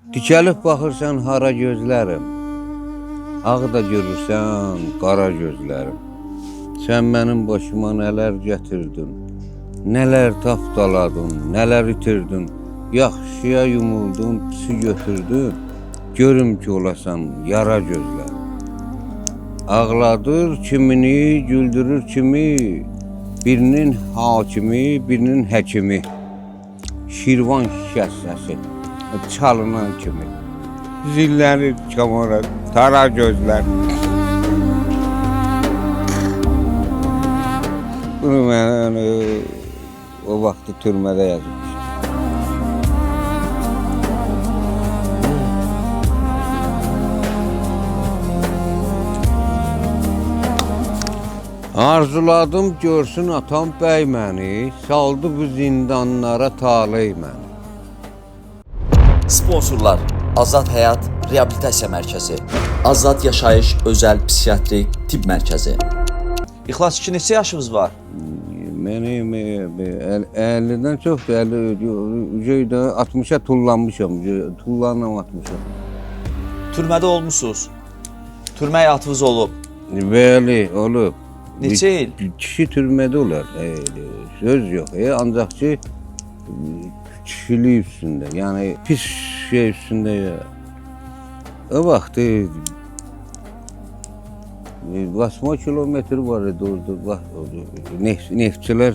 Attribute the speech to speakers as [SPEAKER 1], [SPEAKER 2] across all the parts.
[SPEAKER 1] Dikəlib baxırsan hara gözlərim, ağ da görürsən qara gözlərim. Sən mənim başıma nələr gətirdin, nələr tapdaladın, nələr itirdin. Yaxşıya yumuldun, pisi götürdün, görüm ki olasan yara gözlər. Ağladır kimini, güldürür kimi, birinin hakimi, birinin həkimi. Şirvan şişəsi çalınan kimi, zillənir kamara, tara gözlər. Bunu mən o vaxtı türmədə yazmışdım. Arzuladım görsün atam bəy məni, saldı bu zindanlara taley məni.
[SPEAKER 2] Sponsorlar: Azad Həyat Reabilitasiya Mərkəzi, Azad Yaşayış Özəl Psixiatrik Tibb Mərkəzi. İxlas 2 neçə yaşınız var?
[SPEAKER 1] Mənim 50-dən çoxdur, 60-a tullanmışam, tullanla 60-a.
[SPEAKER 2] Türmədə olmusunuz? Türmə həyatınız olub?
[SPEAKER 1] Bəli, olub.
[SPEAKER 2] Neçə il?
[SPEAKER 1] Kişi türmədə olar, söz yox, ancaq ki, kişilik üstündə, yəni pis şey üstündə ya. O vaxtı basma kilometr var idi orada, neftçilər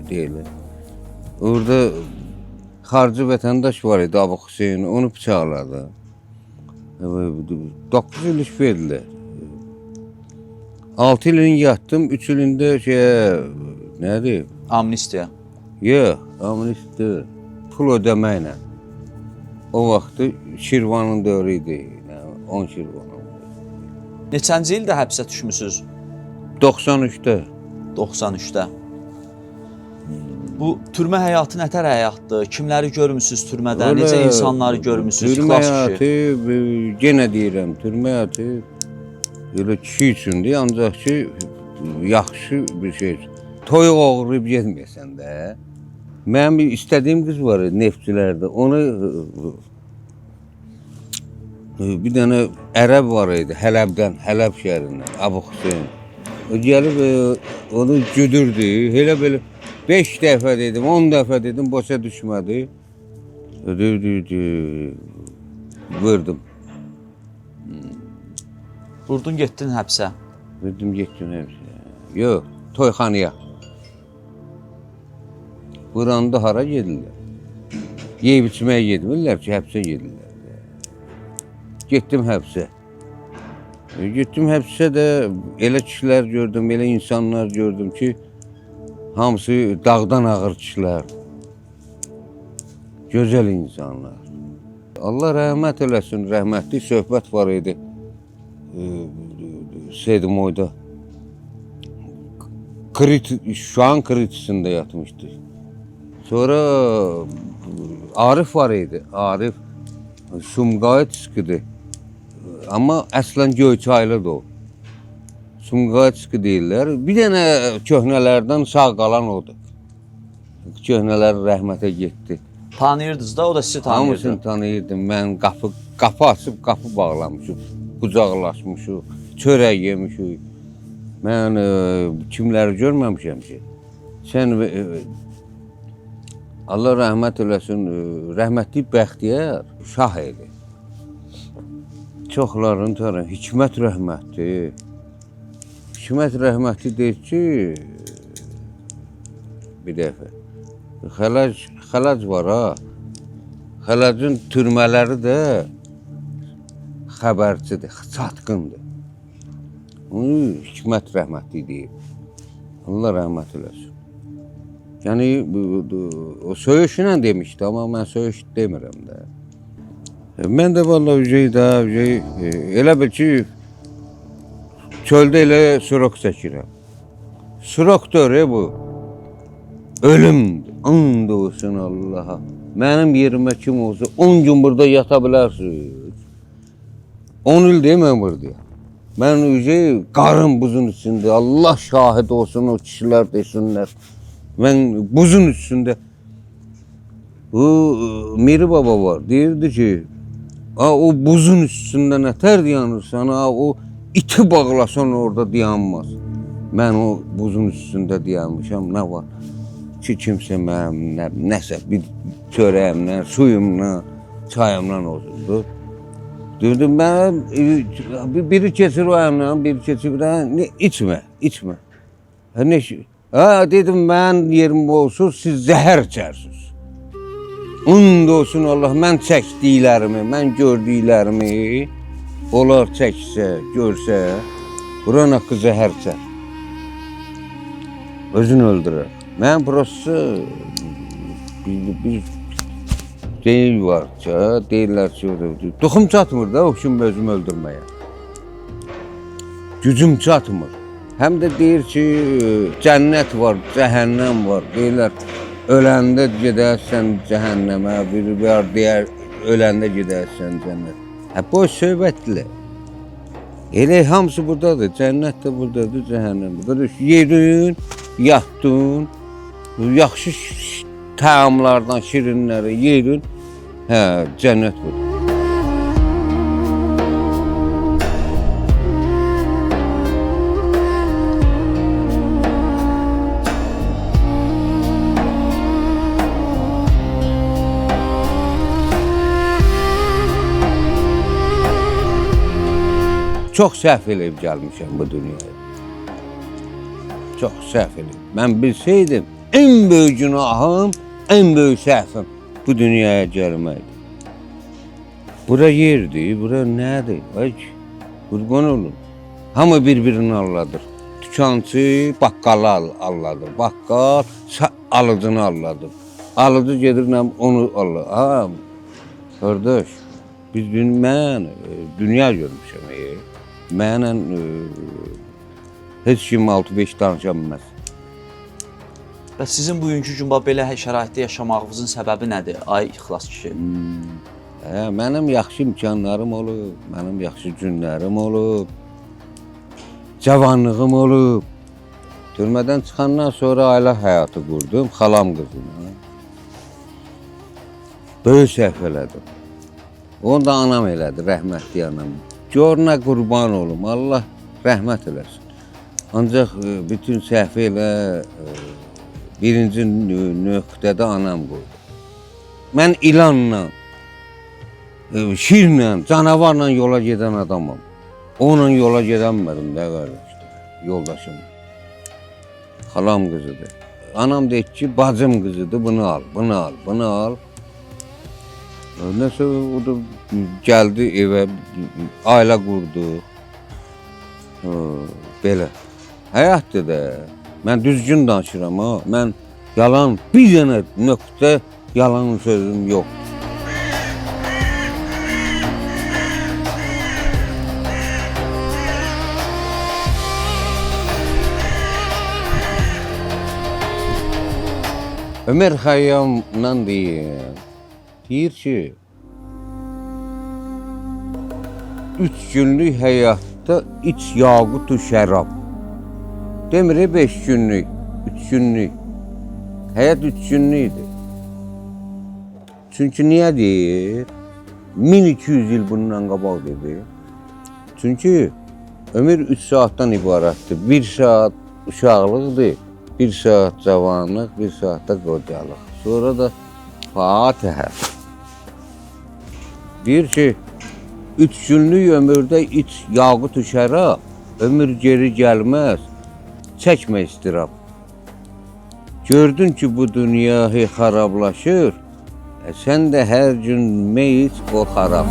[SPEAKER 1] deyirlər. Orada xarici vətəndaş var idi, Abu Hüseyin, onu bıçaqladı. 9 il iş verdilər. 6 ilin yattım, 3 ilində nədir?
[SPEAKER 2] Amnistiya.
[SPEAKER 1] Yox, amnistiya. Pul ödəməklə. O vaxtı Şirvanın dövrü idi, 10 Şirvanın.
[SPEAKER 2] Neçənci ildə həbsə düşmüsünüz?
[SPEAKER 1] 93-də.
[SPEAKER 2] 93-də. Bu türmə həyatı nətər həyatdır? Kimləri görmüsünüz türmədə? Necə insanları görmüsünüz?
[SPEAKER 1] Türmə həyatı, yenə deyirəm, türmə həyatı elə kişi üçündür, ancaq ki, yaxşı bir şey. Toyuq oğurlayıb getməyəsən də. Mənim istədiyim qız var neftçilərdə, onu bir dənə ərəb var idi, Hələbdən, Hələb şəhərindən, Abu Hüseyin. O gəlib onu güdürdü, elə belə 5 dəfə dedim, 10 dəfə dedim, boşa düşmədi. Vurdum.
[SPEAKER 2] Vurdun getdin həbsə?
[SPEAKER 1] Vurdum getdim həbsə. Yox, toyxanaya. Buranda hara gedirlər? Yeyib içməyə gedmirlər ki, həbsə gedirlər. Getdim həbsə. Getdim həbsə də elə kişilər gördüm, elə insanlar gördüm ki, hamısı dağdan ağır kişilər. Gözəl insanlar. Allah rəhmət eləsin, rəhmətli söhbət var idi. Sedmoyda. Şu an kritisində yatmışdı. Sonra Arif var idi, Arif Sumqayıtskidir. Amma əslən Göyçaylıdır o. Sumqayıtski deyirlər. Bir dənə köhnələrdən sağ qalan odur. Köhnələr rəhmətə getdi.
[SPEAKER 2] Tanıyırdınız da, o da sizi tanıyırdı.
[SPEAKER 1] Hamısını tanıyırdım. Mən qapı açıb, qapı bağlamışım, qucaqlaşmışım, çörək yemişik. Mən kimləri görməmişəm ki. Sən Allah rəhmət eləsin, rəhmətli Bəxtiyar şah idi. Çoxlarını tanıyır, Hikmət rəhmətli. Hikmət rəhmətli deyir ki, bir dəfə, xələc var ha, xələcin türmələri də xəbərçidir, çatqındır. Onu Hikmət rəhmətli deyib. Allah rəhmət eləsin. Yəni, o söyüşlə demişdi, amma mən söyüş demirəm də. Mən də vallahi elə bil ki, çöldə elə surok çəkirəm. Surokdur bu. Ölümdür. And olsun Allaha. Mənim yerimə kim olsa 10 gün burada yata bilərsiniz. 10 il deməm burada. Mən qarın buzun içində, Allah şahid olsun o kişilər desinlər. Mən buzun üstündə Bu Miri Baba var. Deyirdi ki, Ha, o buzun üstündə nətər dayanırsan, ha, o iti bağlasan orada dayanmaz. Mən o buzun üstündə dayanmışam, nə var ki, kimsə mənim nəsə bir çörəyimlə, suyumla, çayımla olurdu. Dedim mən biri keçir o əmlə, biri keçir içmə, içmə. Dedim mən yerim olsun, siz zəhər içərsiniz. Und olsun Allah, mən çəkdiklərimi, mən gördüklərimi onlar çəksə, görsə, buran haqqı zəhər içər. Özünü öldürər. Mən burası bir deyil var ki, deyirlər ki, duxum çatmır da o kimi özümü öldürməyə. Gücüm çatmır. Həm də deyir ki, cənnət var, cəhənnəm var. Deyirlər, öləndə gedərsən cəhənnəmə, biri var deyər, öləndə gedərsən cənnət. Boş söhbətlə. Elə hamısı buradadır, cənnət də buradadır, cəhənnəm buradadır. Yedin, yatdın, yaxşı təamlardan, şirinləri yedin, cənnət budur. Çox səhv eləyib gəlmişəm bu dünyaya. Çox səhv eləyib. Mən bilsəydim, ən böyük günahım, ən böyük səhvim bu dünyaya gəlməkdir. Bura yerdir, bura nədir? Ay, qurban olun. Hamı bir-birini alladır. Dükançı baqqalı alladır. Baqqal alıcını alladır. Alıcı gedir, onu alladır. Ha, qardaş, mən dünya görmüşəm. Mənlə heç kim 6-5 danışa bilməz.
[SPEAKER 2] Və sizin bugünkü gün belə şəraitdə yaşamağınızın səbəbi nədir, ay İxlas kişi?
[SPEAKER 1] Mənim yaxşı imkanlarım olub, mənim yaxşı günlərim olub, cavanlığım olub. Türmədən çıxandan sonra ailə həyatı qurdum, xalam qızına. Böyük səhv elədim. Onu da anam elədi, rəhmətli anam. Görünə qurban olum, Allah rəhmət eləsin. Ancaq bütün səhvi elə birinci nöqtədə anam qoydu. Mən ilanla, şirlə, canavarla yola gedən adamam. Onunla yola gedənmədim də qardaşlar, yoldaşım. Xalam qızıdır. Anam deyir ki, bacım qızıdır, bunu al, bunu al, bunu al. Nəsə o da gəldi evə, ailə qurduq. Belə. Həyatdır da. Mən düzgün danışıram ha. Mən yalan, bir dənə nöqtə yalan sözüm yox. Ömer Xayyamla deyir ki, 3 günlük həyatda iç yağutu şərab. Demir 5 günlük, 3 günlük. Həyat 3 günlükdür. Çünki niyə deyir? 1200 il bundan qabaq dedi. Çünki ömür 3 saatdan ibarətdir. 1 saat uşaqlıqdır, 1 saat cavanlıq, 1 saat da qocalıq. Sonra da Fatihə. Deyir ki, 3 günlük ömürdə iç yağutu şərab, ömür geri gəlməz, çəkmə istirab. Gördün ki, bu dünya xarablaşır, sən də hər gün meyic o xarab.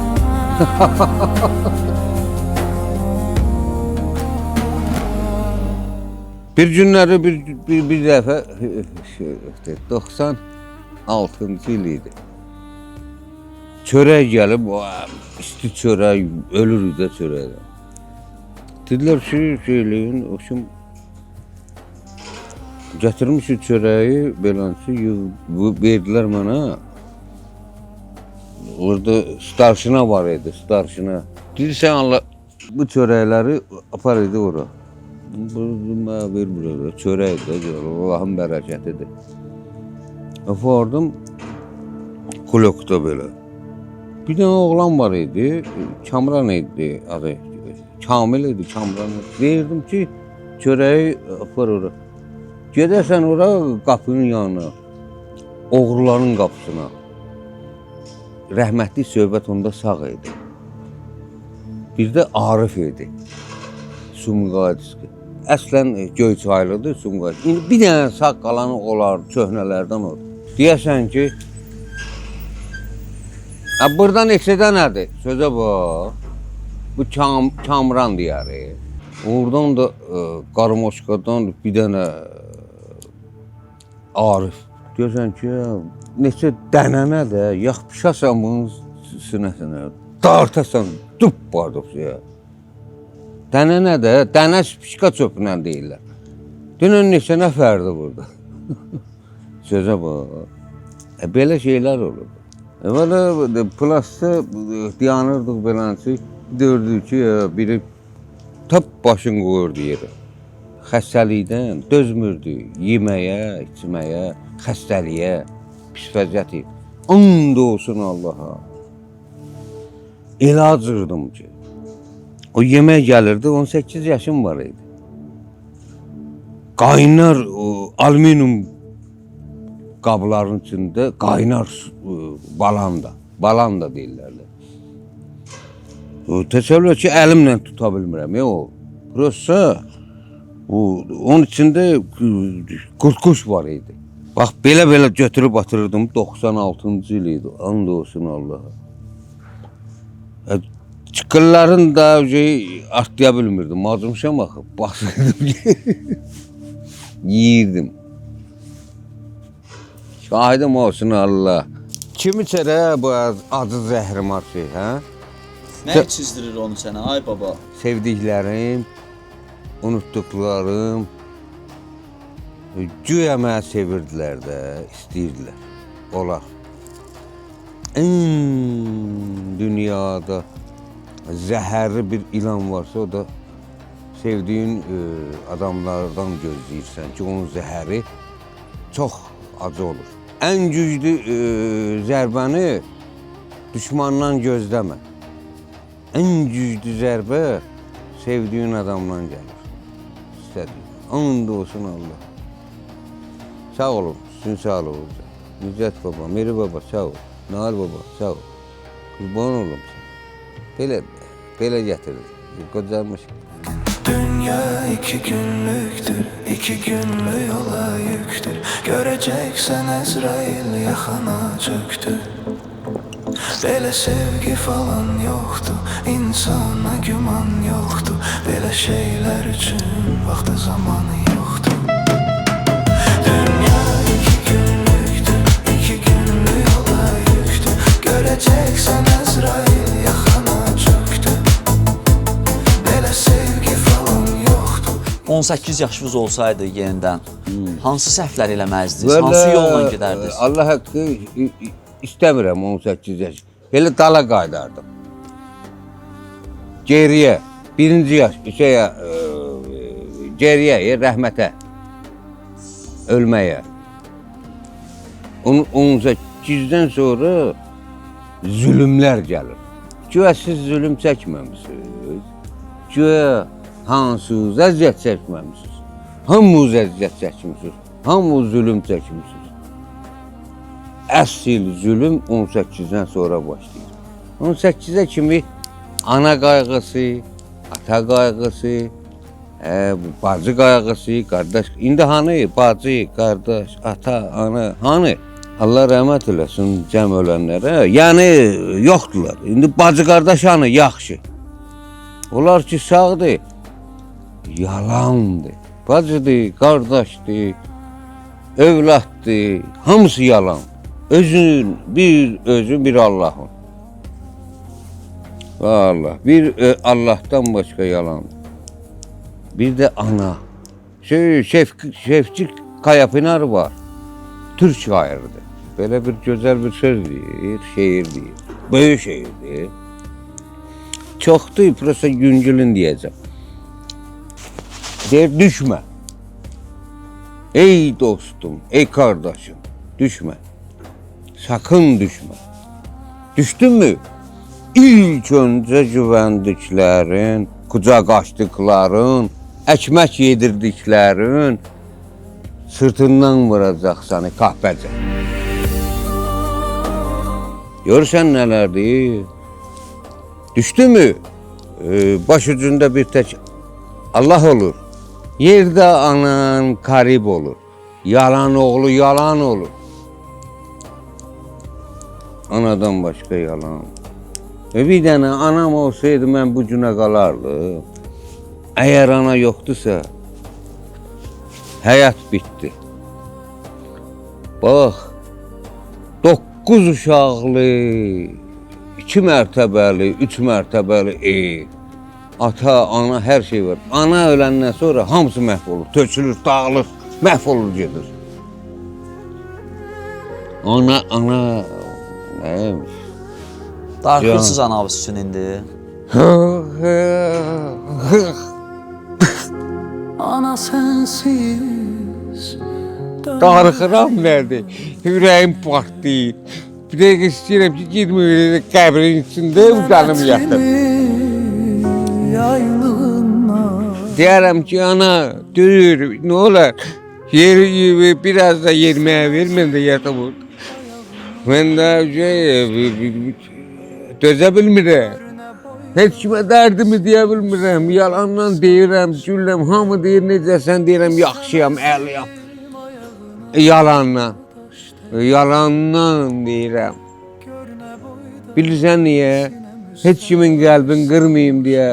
[SPEAKER 1] Bir günləri bir dəfə 96-cı il idi. Çörək gəlib, isti çörək, ölürük də çörəkdən. Dedilər ki, söyləyin, oxşum, gətirmişik çörəyi, beləncə, verdilər mənə. Orada starşına var idi, starşına. Deyirsən, Allah, bu çörəkləri apar idi ora. Mənə ver burada, çörək də, Allahın bərəkətidir. Apardım, kulokda belə. Bir dənə oğlan var idi, Kamran idi adı. Kamil idi, Kamran idi. Deyirdim ki, çörəyi apar ora. Gedərsən ora qapının yanına, oğruların qapısına. Rəhmətli söhbət onda sağ idi. Bir də Arif idi. Sumqayıcı. Əslən Göyçaylıdır Sumqayıcı. İndi bir dənə sağ qalanı olar, köhnələrdən olur. Deyəsən ki, buradan neçədə nədir? Sözə bax. Bu Kamran diyarı. Oradan da Qarmoşkadan bir dənə Arif. Deyəsən ki, neçə dənənə də yaxpışasan bunun sinəsinə. Dartasan, dup bardıqsa ya. Dənənə də, dənə spişka çöpünə deyirlər. Dünən neçə nəfərdir burada. Sözə bax. Belə şeylər olur. Böyle plasta dayanırdıq beləncə. Gördük ki, biri tap başını qoyurdu yerə. Xəstəlikdən dözmürdü. Yeməyə, içməyə, xəstəliyə, pis vəziyyəti. And olsun Allaha. Elə acırdım ki. O yemək gəlirdi, 18 yaşım var idi. Qaynar alüminium qabların içində qaynar balanda. Balanda deyirlərlər. Təsəvvür ki, əlimlə tuta bilmirəm. Prosta onun içində qurtquş var idi. Bax, belə götürüb atırdım. 96-cı il idi. And olsun Allaha. Çıqılların da artlaya bilmirdim. Acımışam axı. Basırdım ki. Yiyirdim. Şahidim olsun Allah. Kimi çərə bu acı zəhrim var şey, hə?
[SPEAKER 2] Nə çizdirir onu sənə, ay baba?
[SPEAKER 1] Sevdiklərim, unutduqlarım, güya mənə sevirdilər də, istəyirdilər. Olar. Dünyada zəhərli bir ilan varsa, o da sevdiyin adamlardan gözləyirsən ki, onun zəhəri çox acı olur. Ən güclü zərbəni düşmandan gözləmə. Ən güclü zərbə sevdiyin adamdan gəlir. İstədiyin. And olsun Allah. Sağ olun, sizin sağ olun. Nüzət baba, Meri baba, sağ ol. Nail baba, sağ ol. Qurban olum sən. Belə gətirir. Qocalmış.
[SPEAKER 3] Dünya 2 günlüktür, 2 günlük yola yüktür. Göreceksen Ezrail yakana çöktü. Belə sevgi falan yoktu, insana güman yoktu. Belə şeyler için vakti zamanı yoktu. Dünya 2 günlüktür, 2 günlük yola yüktür. Göreceksen Ezrail yakana çöktü. Belə sevgi falan yoktu.
[SPEAKER 2] 18 yaşınız olsaydı yenidən hansı səhvlər eləməzdiniz? Hansı yolla gedərdiniz?
[SPEAKER 1] Allah haqqı istəmirəm 18 yaş. Belə dala qaydardım. Geriyə, birinci yaş, geriyə, rəhmətə, ölməyə. 18-dən sonra zülümlər gəlir. Güya siz zülüm çəkməmişsiniz. Güya hansınız əziyyət çəkməmişsiniz. Hamınız əziyyət çəkmişsiniz. Hamınız zülüm çəkmişsiniz. Əsl zülüm 18-dən sonra başlayır. 18-ə kimi ana qayğısı, ata qayğısı, bacı qayğısı, qardaş. İndi hanı bacı, qardaş, ata, ana, hanı? Allah rəhmət eləsin cəm ölənlərə. Yəni yoxdular. İndi bacı, qardaş hanı? Yaxşı. Onlar ki sağdır. Yalandır. Bacıdır, qardaşdır, övladdır, hamısı yalan. Özün bir Allah'ın. Vallahi bir Allah'tan başka yalan. Bir de ana. Şefçik Kayapınar var. Türk şairdi. Böyle bir güzel bir söz deyir, şehir deyir. Böyük şehirdir. Çoxdur, prosta yüngülün diyeceğim. Deyir, düşme. Ey dostum, ey kardeşim, düşme. Sakın düşme. Düştün mü ilk öncə güvəndiklərin, qucaq açdıqların, əkmək yedirdiklərin sırtından vuracaq səni kahpəcə. Görürsən nələrdir? Düşdü mü? Başucunda bir tək Allah olur. Yerdə anan karib olur. Yalan oğlu yalan olur. Anadan başqa yalan. Bir dənə anam olsaydı mən bu günə qalardım. Əgər ana yoxdursa, həyat bitdi. Bax, 9 uşaqlı, 2 mərtəbəli, 3 mərtəbəli ev. Ata, ana, hər şey var. Ana öləndən sonra hamısı məhv olur, tökülür, dağılır, məhv olur, gedir. Ana, nəymiş?
[SPEAKER 2] Darıxırsınız anavız üçün indi.
[SPEAKER 3] Ana sensiz
[SPEAKER 1] Darıxıram nədir? Ürəyim partlayır. Bir dəqiqə istəyirəm ki, girməyim qəbrin içində uzanım yatım. Deyərəm ki, ana, dürür, nə olar? Biraz da yerməyə ver, mən də yatım orada. Mən də dözə bilmirəm. Heç kimə dərdimi deyə bilmirəm. Yalandan deyirəm, gülləm, hamı deyir, necəsən deyirəm, yaxşıyam, əliyam. Yalandan deyirəm. Bilirsən niyə? Heç kimin qəlbini qırmayayım deyə,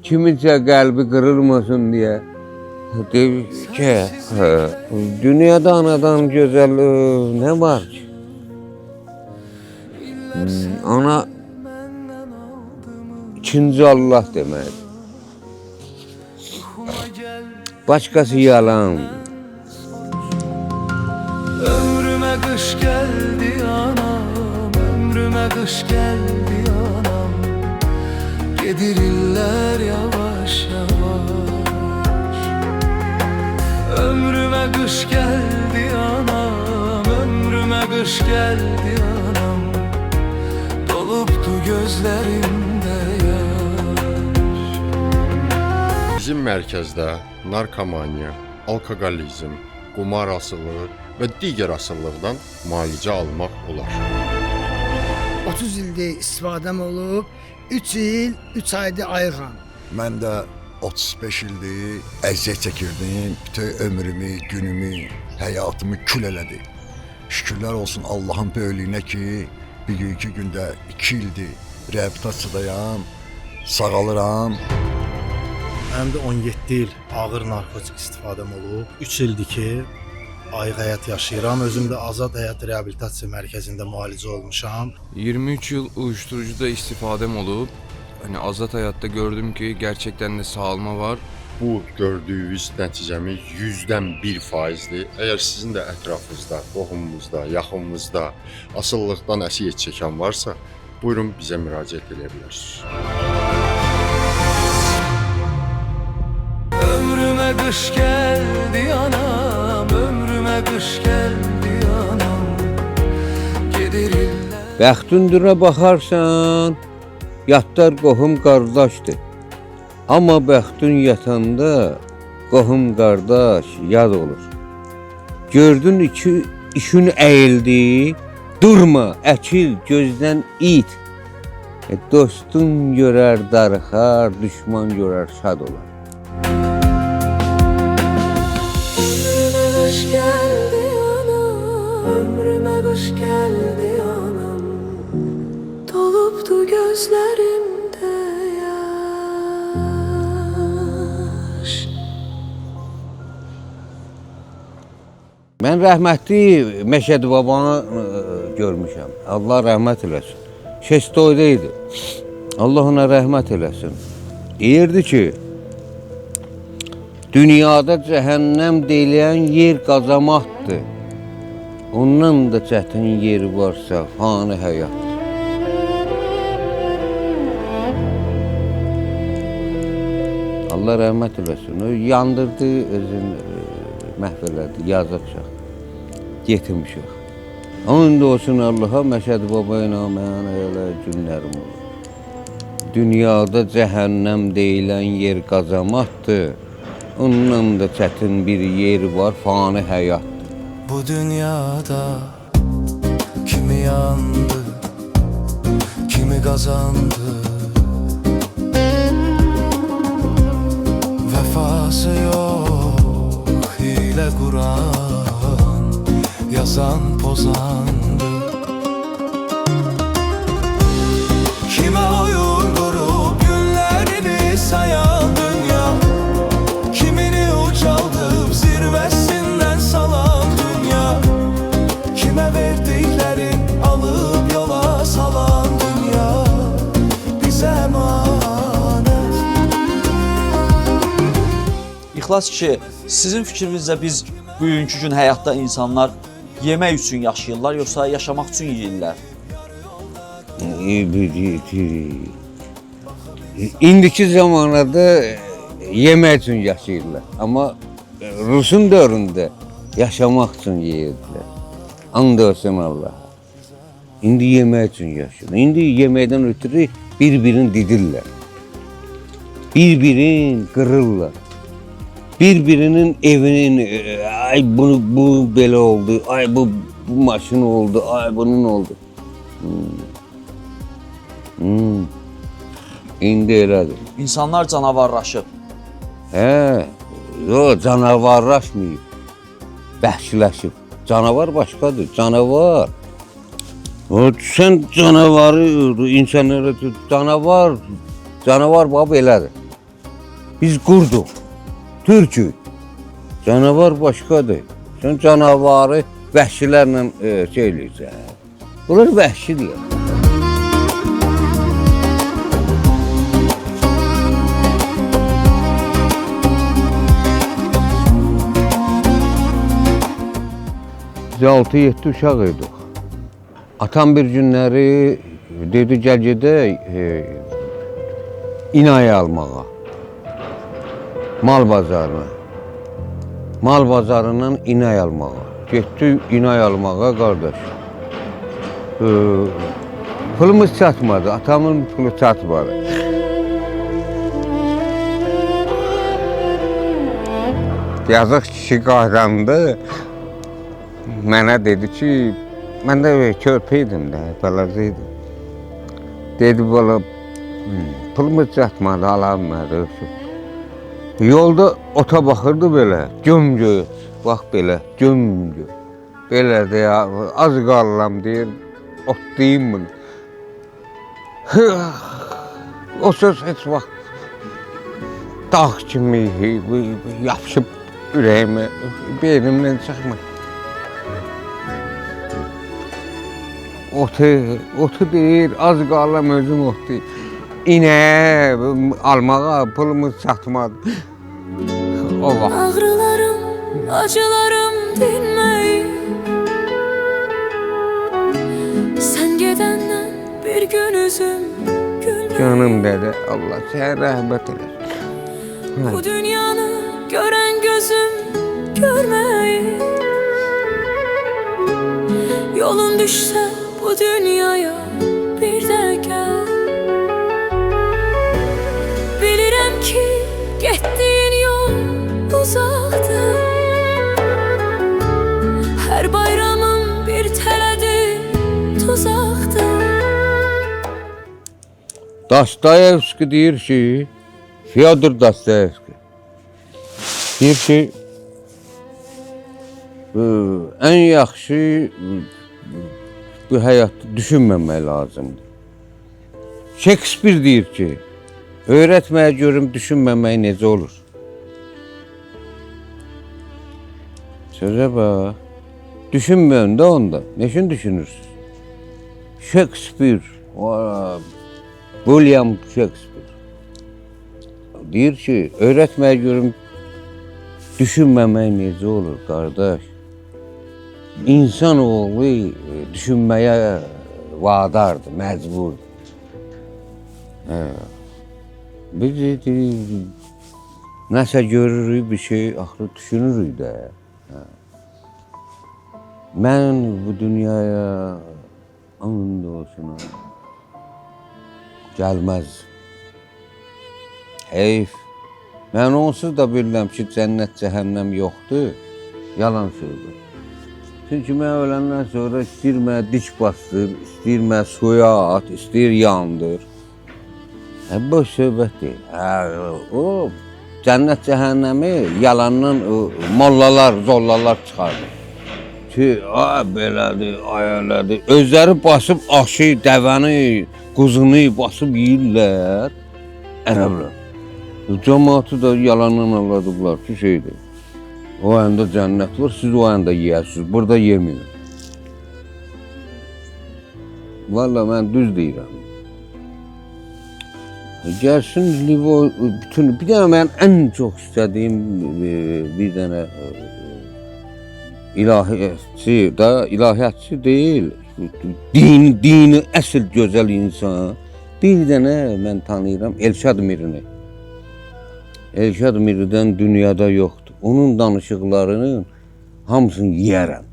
[SPEAKER 1] kiminsə qəlbi qırılmasın deyə. Deyir ki, dünyada anadan gözəl nə var ki? Ana ikinci Allah deməkdir. Başqası yalan.
[SPEAKER 3] Ömrüme kış geldi anam, ömrüme kış geldi anam. Yedirirler yavaş yavaş. Ömrüme kış geldi anam, ömrüme kış geldi anam. Doluptu gözlerimde yaş.
[SPEAKER 4] Bizim mərkəzdə narkomaniya, alkoqolizm, qumar asıllığı və digər asıllıqdan müalicə almaq olar.
[SPEAKER 5] 30 ildir istifadəm olub, 3 il, 3 aydır ayıqam.
[SPEAKER 6] Mən də 35 ildir əziyyət çəkirdim. Bütün ömrümü, günümü, həyatımı kül elədi. Şükürlər olsun Allahın böyüklüyünə ki, bir-iki gündə 2 ildir reabilitasiyadayam, sağalıram.
[SPEAKER 7] Mənim də 17 il ağır narkotik istifadəm olub. 3 ildir ki, ayıq həyat yaşayıram. Özüm də Azad Həyat Reabilitasiya Mərkəzində müalicə olmuşam.
[SPEAKER 8] 23 yıl uyuşturucuda istifadem olup hani Azad Hayat'ta gördüm ki gerçekten de sağalma var.
[SPEAKER 4] Bu gördüyünüz nəticəmiz 100%-dir. Əgər sizin də ətrafınızda, qohumunuzda, yaxınınızda asılılıqdan əziyyət çəkən varsa, buyurun bizə müraciət edə bilərsiniz.
[SPEAKER 3] Ömrüme kış geldi anam, ömrüme kış geldi anam. Yedirirler.
[SPEAKER 1] Bəxtündürə baxarsan, yatlar qohum qardaşdır. Amma bəxtün yatanda qohum qardaş yad olur. Gördün işin əyildi, durma, əkil, gözdən it. Dostun görər darıxar, düşman görər şad olar.
[SPEAKER 3] Ömrüme kış geldi anam, ömrüme kış geldi anam. Doluptu gözlerimde yaş.
[SPEAKER 1] Mən rəhmətli Məşəd babanı görmüşəm. Allah rəhmət eləsin. Şestoyda idi. Allah ona rəhmət eləsin. Deyirdi ki, dünyada cəhənnəm deyilən yer qazamaqdır. Ondan da çətin yer varsa fani həyat. Allah rəhmət eləsin. O yandırdı, özünü məhv elədi, yazıq uşaq. Yetim uşaq. Onun da olsun Allaha Məşəd baba ilə mənə elə günlərim olur. Dünyada cəhənnəm deyilən yer qazamatdır. Ondan da çətin bir yer var, fani həyat.
[SPEAKER 3] Bu dünyada kimi yandı, kimi kazandı. Vefası yok, hile kuran, yazan pozandı. Kime oyun kurup günlerini sayan dünya, kimini uçaltıp zirvesinden salan dünya, kime verdiklerin alıp yola salan dünya, bize emanet.
[SPEAKER 2] İxlas kişi, sizin fikrinizdə biz bugünkü gün həyatda insanlar yemək üçün yaşayırlar, yoxsa yaşamaq üçün yeyirlər?
[SPEAKER 1] İndiki zamanlarda yemək üçün yaşayırlar. Amma Rusun dövründə yaşamaq üçün yeyirdilər. And olsun Allah'a. İndi yemək üçün yaşayırlar. İndi yeməkdən ötürü bir-birini didirlər. Bir-birini qırırlar. Bir-birinin evinin, ay bu belə oldu, ay bu maşın oldu, ay bunun oldu. İndi elədir.
[SPEAKER 2] İnsanlar canavarlaşıb.
[SPEAKER 1] Yox, canavarlaşmayıb. Bəhşiləşib. Canavar başqadır, canavar. Sən canavarı, insanlara canavar bax belədir. Biz qurduq, türkük. Canavar başqadır. Sən canavarı vəhşilərlə şey eləyirsən. Bunlar vəhşidirlər. Biz 6-7 uşaq idik. Atam bir günləri dedi gəl gedək inayı almağa. Mal bazarına. Mal bazarından inay almağa. Getdik inay almağa qardaş. Pulumuz çatmadı, atamın pulu çatmadı. Yazıq kişi qayrandı. Mənə dedi ki, mən də körpəydim də, balacaydım. Dedi bana, pulumuz çatmadı, alanmadı. Yolda ota baxırdı belə, göm-göy, bax belə, göm-göy. Belə də ya, az qalıram deyir, otlayayım bunu. O söz heç vaxt dağ kimi yapışıb ürəyimə, beynimdən çıxmır. Otu deyir, az qalıram özüm otlayayım. İnəyə almağa pulumuz çatmadı. O vaxt.
[SPEAKER 3] Ağrılarım, acılarım dinmeyi. Sen gidenden bir gün üzüm gülmeyi.
[SPEAKER 1] Canım dedi, Allah sen rəhmət eləsin.
[SPEAKER 3] Bu dünyanı gören gözüm görmeyi. Yolun düşse bu dünyaya bir de gel. Bilirəm ki getdiyin yol uzaktır. Her bayramın bir tələdir, tuzaktır.
[SPEAKER 1] Dostoyevski deyir ki, Fyodor Dostoyevski deyir ki, ən yaxşı bu həyatda düşünməmək lazımdır. Shakespeare deyir ki, öyrətməyə görüm düşünməmək necə olur. Sözə bax, düşünməyin də onda, neçin düşünürsünüz? Shakespeare, William Shakespeare deyir ki, öyrətməyə görüm düşünməmək necə olur qardaş. İnsanoğlu düşünməyə vadardır, məcburdur. Biz nəsə görürük, bir şey axırı düşünürük də. Mən bu dünyaya and olsun gəlməz Heyf. Mən onsuz da bilirəm ki, cənnət, cəhənnəm yoxdur. Yalan sözdür. Çünki mən öləndən sonra istəyir mənə dik bastır, istəyir mənə suya at, istəyir yandır. Boş söhbət deyil. O cənnət, cəhənnəmi yalandan mollalar, zollalar çıxardır. Ki, belədir, ayələdir. Özləri basıb aşı, dəvəni, quzunu basıb yeyirlər. Ərəblər. Cəmaatı da yalandan anladıblar ki, şeydir. O ayında cənnət var, siz o ayında yeyərsiniz. Burada yeməyin. Valla mən düz deyirəm. Gəlsin Livo bütün... Bir dənə mən ən çox istədiyim bir dənə ilahiyyatçı da, ilahiyyatçı deyil. Dini əsl gözəl insan. Bir dənə mən tanıyıram Elşad Mirini. Elşad Miridən dünyada yoxdur. Onun danışıqlarının hamısını yeyərəm.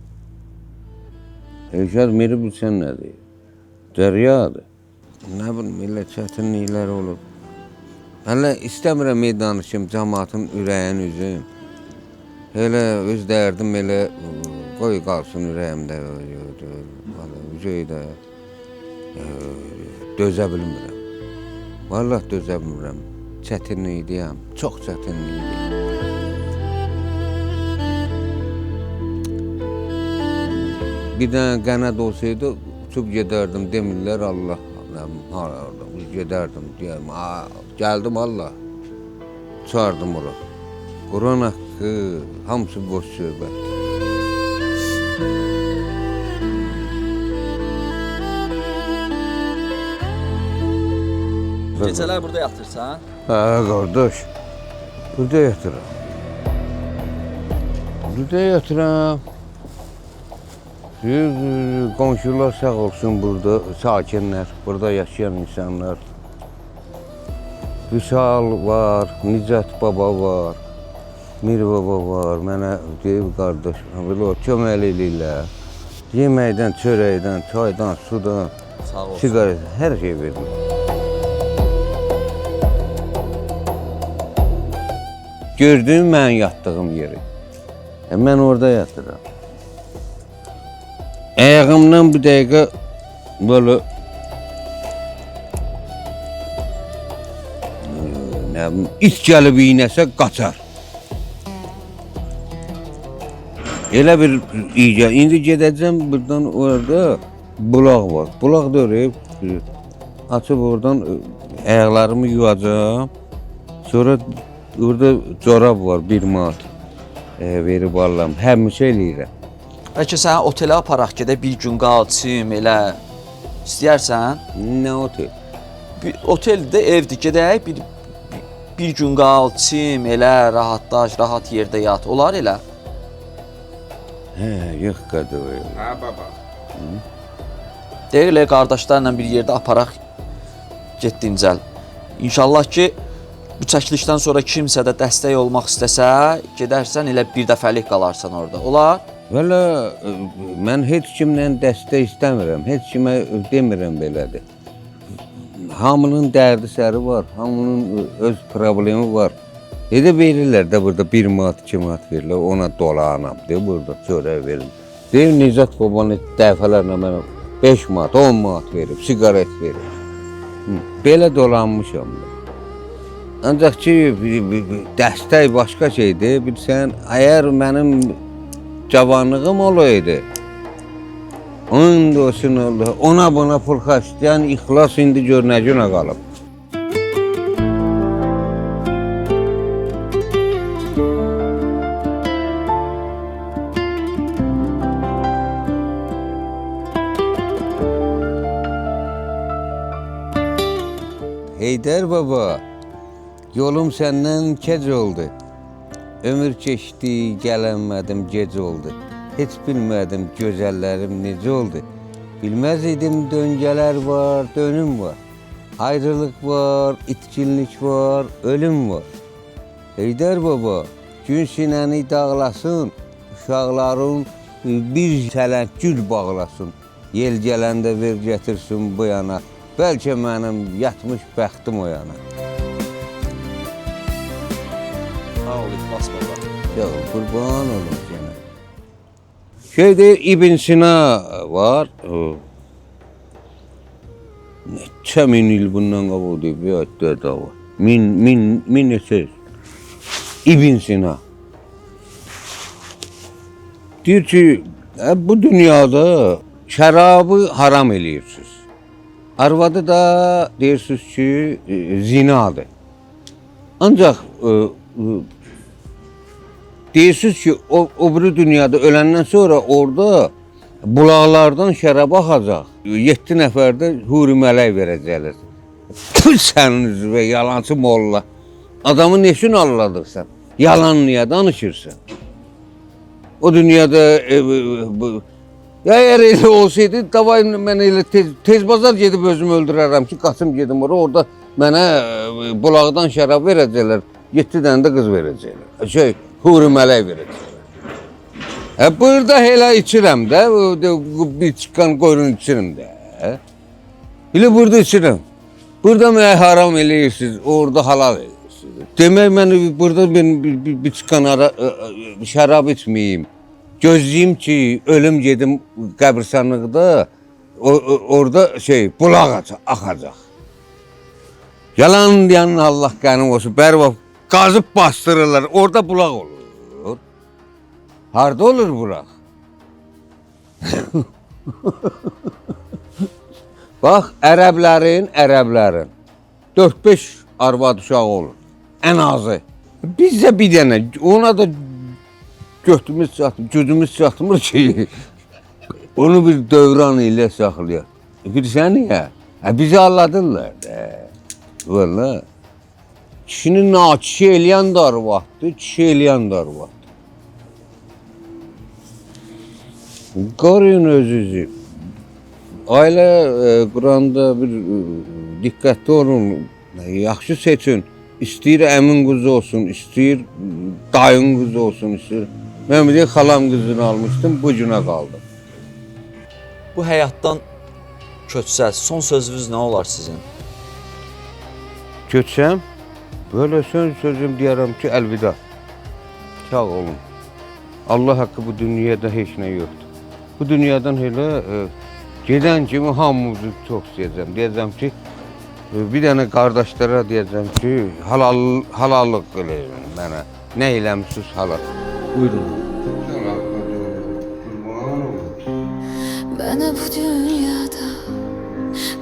[SPEAKER 1] Elşad Miri bilsən nədir? Dəryadır. Nə bilim, elə çətinliklər olub. Hələ istəmirəm danışım, cəmaatın ürəyin üzüm. Elə öz dərdim elə qoy qalsın ürəyimdə. Üzeydə dözə bilmirəm. Vallahi dözə bilmirəm. Çətinliydiyəm, çox çətinliydiyəm. Bir dənə qənəd olsaydı, uçub gedərdim, demirlər Allah, gedərdim, deyərdim, gəldim Allah, uçardım ora. Quran haqqı, hamısı boş söhbət.
[SPEAKER 2] Gecələr burada yatırsan?
[SPEAKER 1] Hə, qardaş, burada yatıram. Burada yatıram. Qonşular sağ olsun burada, sakinlər, burada yaşayan insanlar. Vüsal var, Nicət baba var, Mir baba var, mənə deyib qardaş, kömək eləyirlər. Yeməkdən, çörəkdən, çaydan, sudan, siqaret, hər şey verirlər. Gördüyüm mən yatdığım yeri. Mən orada yatıram. Ayağımdan bir dəqiqə böyle it gəlib iynəsə qaçar. Elə bir iyice. İndi gedəcəm buradan orada bulaq var. Bulaq da oraya açıb oradan ayaqlarımı yuyacağım. Sonra orada corab var 1 manat. Verib alıram. Həmişə eləyirəm.
[SPEAKER 2] Bəlkə səni otelə aparaq gedək bir gün qalçım elə istəyərsən?
[SPEAKER 1] Nə otel?
[SPEAKER 2] Oteldə evdir, gedək bir gün qalçım elə rahatlaş, rahat yerdə yat. Olar elə?
[SPEAKER 1] Hə, yox qadı.
[SPEAKER 8] Hə baba.
[SPEAKER 2] Deyir elə qardaşlarla bir yerdə aparaq get dincəl. İnşallah ki bu çəkilişdən sonra kimsə də dəstək olmaq istəsə, gedərsən elə bir dəfəlik qalarsan orada. Olar?
[SPEAKER 1] Valla mən heç kimlə dəstək istəmirəm. Heç kimə demirəm belədir. Hamının dərdi səri var, hamının öz problemi var. Edə verirlər də burada 1 manat, 2 manat verirlər, ona dolanam, deyir burada çörək verir. Deyir Nicət babanı dəfələrlə mənə 5 manat, 10 manat verib, siqaret verir. Belə dolanmışam da. Ancaq ki, dəstək başqa şeydir. Bilsən, əgər mənim cavanlığım olaydı, onun da olsun Allah, ona buna pul xərcləyən ixlas indi gör nə günə qalıb. Heydər baba, yolum səndən kec oldu. Ömür keçdi, gələnmədim, gec oldu. Heç bilmədim gözəllərim necə oldu. Bilməz idim döngələr var, dönüm var. Ayrılıq var, itkinlik var, ölüm var. Heydər baba, gün sinəni dağlasın, uşaqların bir sələng gül bağlasın. Yel gələndə ver gətirsin bu yana, bəlkə mənim yatmış bəxtim o yana.
[SPEAKER 2] Sağ ol İxlas baba.
[SPEAKER 1] Ya kurban olun gene. Şeyde İbn Sina var. Neçə min il bundan qabaq deyib, ya da var. Min neçə? İbn Sina. Deyir ki, bu dünyada şərabı haram eləyirsiniz. Arvadı da deyirsiniz ki, zinadır. Ancaq deyirsiniz ki, o biri dünyada öləndən sonra orada bulaqlardan şərab axacaq. 7 nəfər də huri mələk verəcəklər. Sənin üzvə yalancı molla. Adamı ne üçün alladırsan? Yalan niyə danışırsan? O dünyada ya eğer elə olsaydı, davay mən elə tez bazar gedib özümü öldürərəm ki, qaçım gedim orada mənə bulaqdan şərab verəcəklər, 7 dənə də qız verəcəklər. Huri mələk verəcəklər. Burada elə içirəm də, bir çıxan qoyun içirim də. Elə burada içirəm. Burada mənə haram eləyirsiniz, orada halal eləyirsiniz. Demək mən burada bir çıxan şərab içməyim. Gözləyim ki, ölüm gedim qəbirstanlıqda, orada bulaq axacaq. Yalan deyən Allah qənim olsun, bərba qazıb bastırırlar, orada bulaq olur. Harda olur bulaq? Bax, ərəblərin 4-5 arvad uşağı olur, ən azı. Bizdə bir dənə, ona da götümüz çatmır, gücümüz çatmır ki, onu bir dövran ilə saxlayaq. Bilirsən niyə? Bizi alladırlar. Valla. Kişinin nakişi eləyən də arvaddır, kişi eləyən də arvaddır. Qarıyın özünüzü. Ailə quranda bir diqqətli olun, yaxşı seçin. İstəyir əmin qızı olsun, istəyir dayın qızı olsun, istəyir. Mən bir de xalam qızını almışdım, bu günə qaldım.
[SPEAKER 2] Bu həyatdan köçsəz, son sözünüz nə olar sizin?
[SPEAKER 1] Köçsəm, böyle sözüm deyərəm ki, əlvida. Sağ olun. Allah haqqı bu dünyada heç nə yoxdur. Bu dünyadan elə gedən kimi hamımızı çox istəyəcəm. Deyəcəm ki, bir dənə qardaşlara deyəcəm ki, halallıq eləyin mənə. Nə eləmişsiniz halal. Buyurun.
[SPEAKER 3] Bana bu dünyada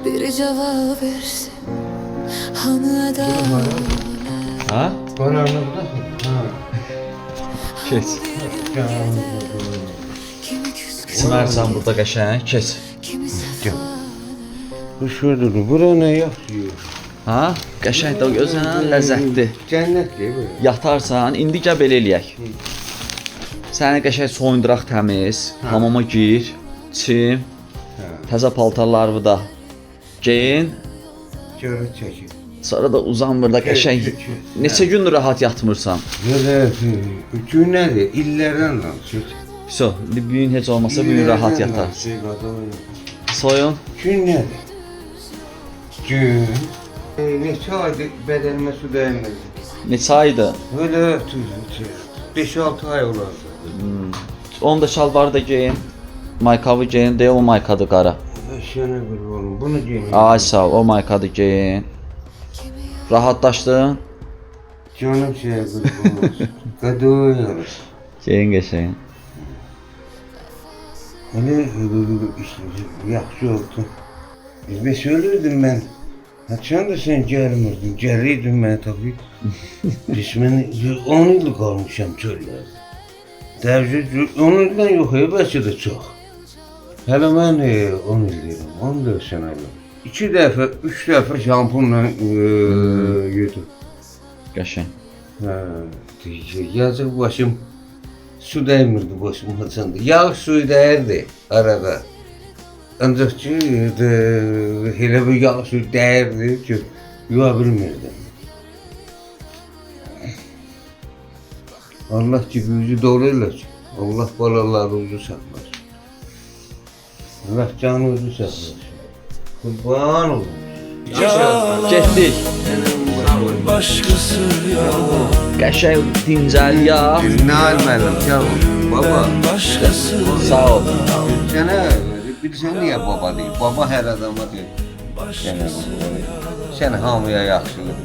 [SPEAKER 3] bir cevap versin. Hani adalet.
[SPEAKER 2] Ha?
[SPEAKER 1] Qaranlıqda?
[SPEAKER 2] Keç.
[SPEAKER 3] Kimi küskün,
[SPEAKER 2] Çimərsən burada qəşəng, keç.
[SPEAKER 3] kimi sefa.
[SPEAKER 1] Bu şudur, bura nə yaxşıyır?
[SPEAKER 2] Ha? Qəşəng də gözən ləzzətli.
[SPEAKER 1] Cənnətli bu.
[SPEAKER 2] Yatarsan, indi gəl belə eləyək. Səni qəşəng soyunduraq təmiz, hamama gir, çim, təzə paltarlarını da geyin,
[SPEAKER 1] Görü çəkir.
[SPEAKER 2] sonra da uzan burada qəşəng. Neçə gündür rahat yatmırsan?
[SPEAKER 1] Böyle gün nədir? İllərdən danışır.
[SPEAKER 2] Vəsə, bu gün heç olmasa bu gün rahat yatar. Soyun.
[SPEAKER 1] Gün nədir? Gün. Neçə aydır bədənimə su dəymədi.
[SPEAKER 2] Neçə aydır?
[SPEAKER 1] Böyle 5-6 ay olardı.
[SPEAKER 2] Onu da şalvarı da geyin. Maykavı geyin, deyə o maykadır qara.
[SPEAKER 1] Eşyana bir oğlum, bunu giyin.
[SPEAKER 2] Ay sağ ol, o maykadır geyin. Rahatlaşdın?
[SPEAKER 1] Canım şeye kurban olsun. Kadığı yarış.
[SPEAKER 2] Geyin qəşəng.
[SPEAKER 1] Hele yaxşı oldu. Ben söylürdüm ben. Haçan da sen gelmirdin, geliydin bana tabii. Ben 10 yıl kalmışam çöllerde. Derviş 10 yıldan yok, belki de çok. Hele ben 10 yıl diyorum, 14 senedir. 2 defa, 3 defa şampunla yudum.
[SPEAKER 2] Qəşəng.
[SPEAKER 1] Yazık başım su değmirdi başım haçanda. Yağ suyu değerdi arada. Ancak ki hele bir yağ suyu değerdi ki yuva bilmirdim. Allah cibimizi doğruyla. Allah balalarımızı saklasın. Allah canımızı saklasın. Kurban olun.
[SPEAKER 2] Getdik.
[SPEAKER 1] Sağ olun.
[SPEAKER 9] başkası yalan.
[SPEAKER 2] Qəşəng dincəl ya.
[SPEAKER 1] Günler benim ya baba.
[SPEAKER 9] Başkası
[SPEAKER 2] Sağ ol.
[SPEAKER 1] Sana bilirsən niyə baba deyil? Baba hər adama deyil. Sen hamıya yaxşılıq.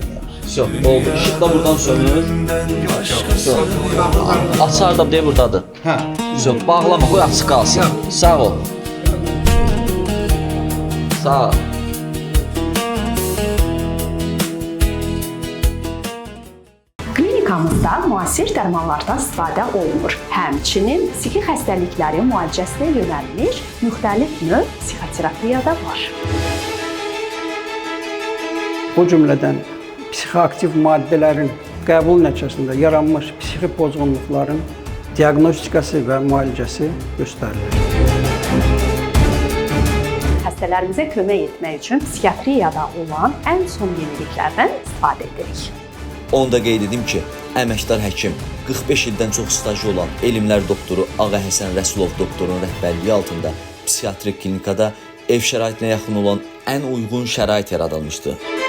[SPEAKER 2] Yox, oldu. İşıq da buradan sönür. Açar da deyə buradadır.
[SPEAKER 1] Hə.
[SPEAKER 2] Yox, bağlama, qoy açıq qalsın. Sağ ol. Sağ ol.
[SPEAKER 10] Klinikamızda müasir dərmanlardan istifadə olunur. Həmçinin psixi xəstəliklərin müalicəsinə yönəlmiş müxtəlif növ psixoterapiya da var.
[SPEAKER 11] O cümlədən psixoaktiv maddələrin qəbul nəticəsində yaranmış psixi pozğunluqların diaqnostikası və müalicəsi göstərilir.
[SPEAKER 10] Xəstələrimizə kömək etmək üçün psixiatriyada olan ən son yeniliklərdən istifadə edirik.
[SPEAKER 2] Onu da qeyd edim ki, əməkdar həkim 45 ildən çox stajı olan elmlər doktoru Ağa Həsən Rəsulov doktorun rəhbərliyi altında psixiatrik klinikada ev şəraitinə yaxın olan ən uyğun şərait yaradılmışdı.